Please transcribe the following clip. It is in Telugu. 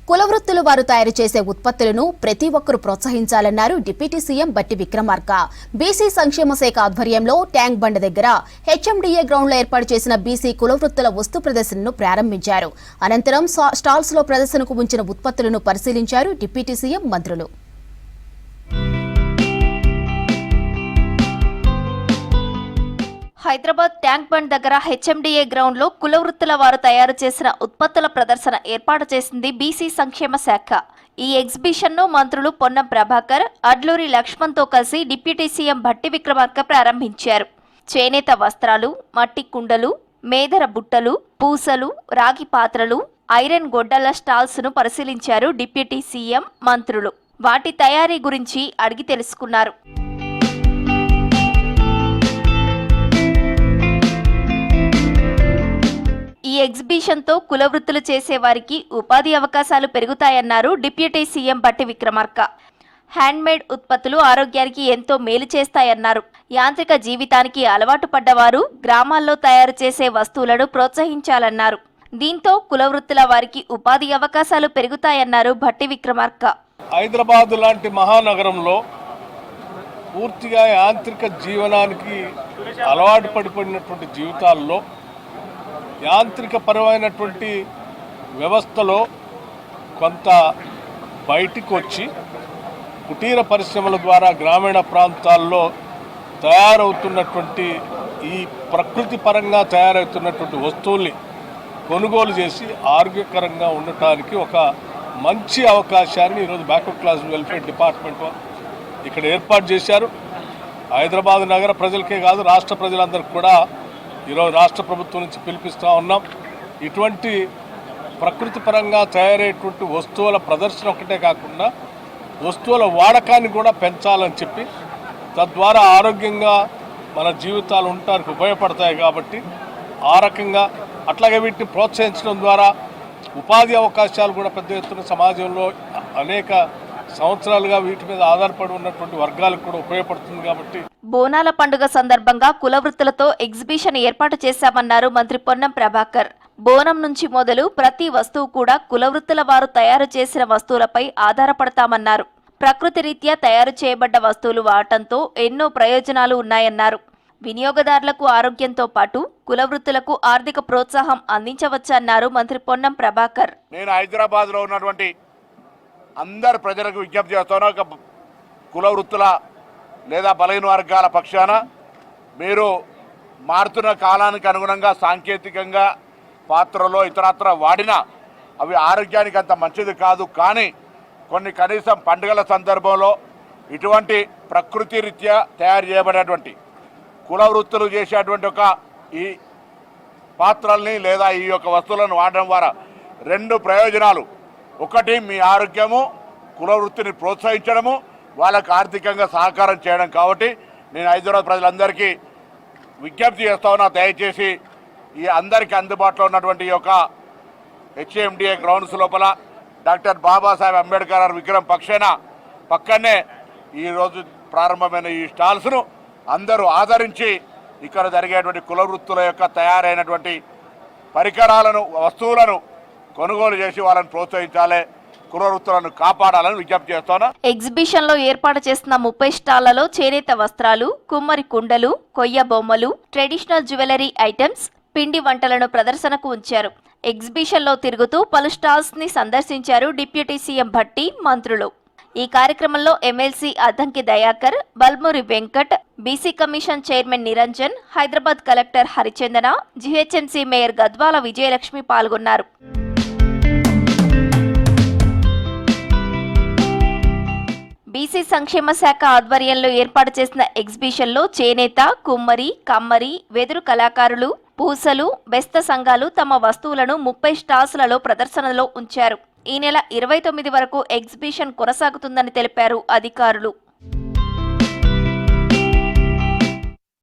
కులవృత్తులు వారు తయారు చేసే ఉత్పత్తులను ప్రతి ఒక్కరూ ప్రోత్సహించాలన్నారు డిప్యూటీ సీఎం బట్టి విక్రమార్క. బీసీ సంక్షేమ శాఖ ఆధ్వర్యంలో ట్యాంక్ బండ్ దగ్గర హెచ్ఎండిఏ గ్రౌండ్లో ఏర్పాటు చేసిన బీసీ కులవృత్తుల వస్తు ప్రదర్శనను ప్రారంభించారు. అనంతరం స్టాల్స్ లో ప్రదర్శనకు ఉంచిన ఉత్పత్తులను పరిశీలించారు డిప్యూటీ సీఎం, మంత్రులు. హైదరాబాద్ ట్యాంక్ బండ్ దగ్గర హెచ్ఎండిఏ గ్రౌండ్ లో కులవృత్తుల వారు తయారు చేసిన ఉత్పత్తుల ప్రదర్శన ఏర్పాటు చేసింది బీసీ సంక్షేమ శాఖ. ఈ ఎగ్జిబిషన్ ను మంత్రులు పొన్నం ప్రభాకర్, అడ్లూరి లక్ష్మణ్ తో కలిసి డిప్యూటీ సీఎం బట్టి విక్రమార్క ప్రారంభించారు. చేనేత వస్త్రాలు, మట్టి కుండలు, మేదర బుట్టలు, పూసలు, రాగి పాత్రలు, ఐరన్ గొడ్డల స్టాల్స్ ను పరిశీలించారు డిప్యూటీ సీఎం, మంత్రులు. వాటి తయారీ గురించి అడిగి తెలుసుకున్నారు. ఈ ఎగ్జిబిషన్ తో కులవృత్తులు చేసే వారికి ఉపాధి అవకాశాలు పెరుగుతాయన్నారు డిప్యూటీ సీఎం బట్టి విక్రమార్క. హ్యాండ్మేడ్ ఉత్పత్తులు ఆరోగ్యానికి ఎంతో మేలు చేస్తాయన్నారు. యాంత్రిక జీవితానికి అలవాటు పడ్డవారు గ్రామాల్లో తయారు చేసే వస్తువులను ప్రోత్సహించాలన్నారు. దీంతో కులవృత్తుల వారికి ఉపాధి అవకాశాలు పెరుగుతాయన్నారు బట్టి విక్రమార్క. హైదరాబాద్ లాంటి మహానగరంలో పూర్తిగా యాంత్రిక జీవనానికి అలవాటు పడిపోయినటువంటి జీవితాల్లో యాంత్రిక పరమైనటువంటి వ్యవస్థలో కొంత బయటికి వచ్చి కుటీర పరిశ్రమల ద్వారా గ్రామీణ ప్రాంతాల్లో తయారవుతున్నటువంటి ఈ ప్రకృతి పరంగా తయారవుతున్నటువంటి వస్తువుల్ని కొనుగోలు చేసి ఆరోగ్యకరంగా ఉండటానికి ఒక మంచి అవకాశాన్ని ఈరోజు బ్యాక్వర్డ్ క్లాస్ వెల్ఫేర్ డిపార్ట్మెంట్ ఇక్కడ ఏర్పాటు చేశారు. హైదరాబాద్ నగర ప్రజలకే కాదు, రాష్ట్ర ప్రజలందరికీ కూడా ఈరోజు రాష్ట్ర ప్రభుత్వం నుంచి పిలిపిస్తూ ఉన్నాం. ఇటువంటి ప్రకృతి పరంగా తయారయ్యేటువంటి వస్తువుల ప్రదర్శన ఒకటే కాకుండా వస్తువుల వాడకాన్ని కూడా పెంచాలని చెప్పి తద్వారా ఆరోగ్యంగా మన జీవితాలు ఉండటానికి ఉపయోగపడతాయి. కాబట్టి ఆ రకంగా అట్లాగే వీటిని ప్రోత్సహించడం ద్వారా ఉపాధి అవకాశాలు కూడా పెద్ద ఎత్తున సమాజంలో అనేక సంవత్సరాలుగా వీటి మీద ఆధారపడి ఉన్నటువంటి వర్గాలకు కూడా ఉపయోగపడుతుంది. కాబట్టి బోనాల పండుగ సందర్భంగా కులవృత్తులతో ఎగ్జిబిషన్ ఏర్పాటు చేశామన్నారు మంత్రి పొన్నం ప్రభాకర్. బోనం నుంచి మొదలు ప్రతి వస్తువు కూడా కులవృత్తుల వారు తయారు చేసిన వస్తువులపై ఆధారపడతామన్నారు. ప్రకృతి రీత్యా తయారు చేయబడ్డ వస్తువులు వాడటంతో ఎన్నో ప్రయోజనాలు ఉన్నాయన్నారు. వినియోగదారులకు ఆరోగ్యంతో పాటు కులవృత్తులకు ఆర్థిక ప్రోత్సాహం అందించవచ్చన్నారు మంత్రి పొన్నం ప్రభాకర్. నేను హైదరాబాద్ లో ఉన్నటువంటి అందరు ప్రజలకు విజ్ఞప్తి చేస్తాను. ఒక కుల వృత్తుల లేదా బలహీన వర్గాల పక్షాన మీరు మారుతున్న కాలానికి అనుగుణంగా సాంకేతికంగా పాత్రలో ఇతరత్ర వాడినా అవి ఆరోగ్యానికి అంత మంచిది కాదు. కానీ కొన్ని కనీసం పండుగల సందర్భంలో ఇటువంటి ప్రకృతి రీత్యా తయారు చేయబడేటువంటి కుల వృత్తులు చేసేటువంటి ఒక ఈ పాత్రల్ని లేదా ఈ యొక్క వస్తువులను వాడడం ద్వారా రెండు ప్రయోజనాలు. ఒకటి, మీ ఆరోగ్యము, కుల వృత్తిని ప్రోత్సహించడము, వాళ్ళకు ఆర్థికంగా సహకారం చేయడం. కాబట్టి నేను హైదరాబాద్ ప్రజలందరికీ విజ్ఞప్తి చేస్తా ఉన్నా, దయచేసి ఈ అందరికీ అందుబాటులో ఉన్నటువంటి ఈ యొక్క హెచ్ఎండిఏ గ్రౌండ్స్ లోపల డాక్టర్ బాబాసాహెబ్ అంబేద్కర్ గారి విగ్రహం పక్కనే ఈరోజు ప్రారంభమైన ఈ స్టాల్స్ను అందరూ ఆదరించి ఇక్కడ జరిగేటువంటి కుల వృత్తుల యొక్క తయారైనటువంటి పరికరాలను, వస్తువులను కొనుగోలు చేసి వాళ్ళని ప్రోత్సహించాలి, కుల వృత్తులను కాపాడాలని విజ్ఞప్తి చేస్తాను. ఎగ్జిబిషన్ లో ఏర్పాటు చేసిన 30 స్టాళ్లలో చేనేత వస్త్రాలు, కుమ్మరి కుండలు, కొయ్య బొమ్మలు, ట్రెడిషనల్ జ్యువెలరీ ఐటమ్స్, పిండి వంటలను ప్రదర్శనకు ఉంచారు. ఎగ్జిబిషన్ లో తిరుగుతూ పలు స్టాల్స్ ని సందర్శించారు డిప్యూటీ సీఎం భట్టి, మంత్రులు. ఈ కార్యక్రమంలో MLC Addanki Dayakar, Balmuri Venkat, BC commission chairman Niranjan, Hyderabad collector Harichandana, GHMC mayor Gadwal Vijayalakshmi పాల్గొన్నారు. బీసీ సంక్షేమ శాఖ ఆధ్వర్యంలో ఏర్పాటు చేసిన ఎగ్జిబిషన్ లో చేనేత, కుమ్మరి, కమ్మరి, వెదురు కళాకారులు, పూసలు, బెస్త సంఘాలు తమ వస్తువులను 30 స్టాల్స్లలో ప్రదర్శనలో ఉంచారు. ఈ నెల 29 వరకు ఎగ్జిబిషన్ కొనసాగుతుందని తెలిపారు అధికారులు.